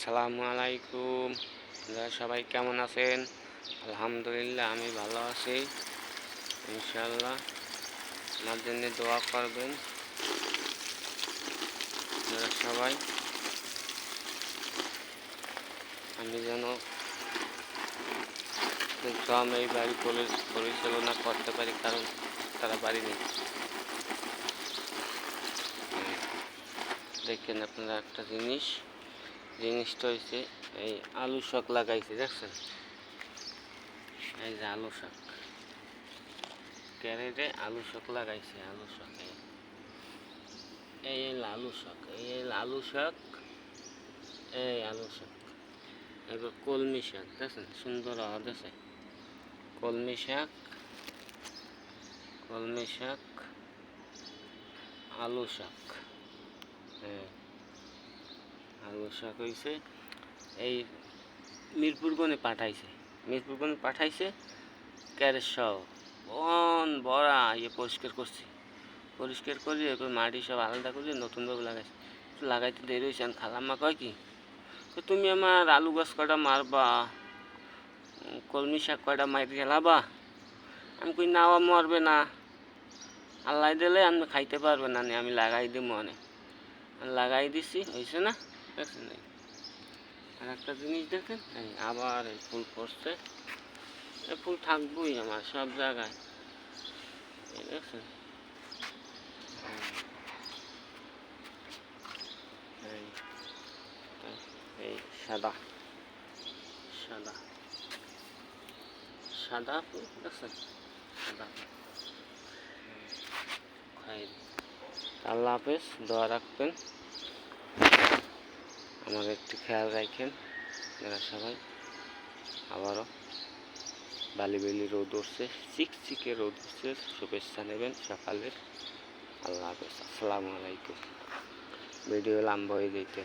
আসসালামু আলাইকুম। আপনারা সবাই কেমন আছেন? আলহামদুলিল্লাহ আমি ভালো আছি। ইনশাআল্লাহ আমার জন্য দোয়া করবেন আপনারা সবাই, আমি যেন গ্রাম এই বাড়ি পরিচালনা করতে পারি, কারণ তারা বাড়ি নেই। দেখেন আপনারা একটা জিনিসটা হয়েছে, এই আলু শাক লাগাইছে, দেখছেন? এই যে আলু শাক, ক্যারেটে আলু শাক লাগাইছে। আলু শাক, এই আলু শাক, আলু শাক, আলু শাক। এবার কলমি শাক দেখছেন, সুন্দর আওয়াজ আছে। কলমি শাক, আলু শাক, আলু শাক হয়েছে। এই মিরপুরগঞ্জে পাঠাইছে ক্যারেট সহ বড়া পরিষ্কার করে এরপর মাটি সব আলাদা করে নতুনভাবে লাগাইতে দেরি হয়েছে। খালাম্মা কয় কি, তুমি আমার আলু গাছ কয়টা মারবা, কলমি শাক কয়টা মারি গেলাবা? আমি কই না, মরবে না, আল্লাহ দিলে আপনি খাইতে পারবে না, আমি লাগাই দিই মনে লাগাই দিছি, হয়েছে না? দেখছেন? আর একটা জিনিস দেখেন, আবার এই ফুল পড়ছে। এই ফুল থাকবোই আমার সব জায়গায়, দেখছেন? এই সাদা ফুল দেখছেন? সাদা ফুল। আল্লাহ হাফেজ, দোয়া রাখবেন, আমার একটু খেয়াল রাখেন আপনারা সবাই। আবারও বালি রোদ উঠছে, চিকচিকে রোদ উঠছে, শুভেচ্ছা নেবেন সকালের। আল্লাহ হাফেজ, আসসালামু আলাইকুম। ভিডিও লম্বা হয়ে যেতে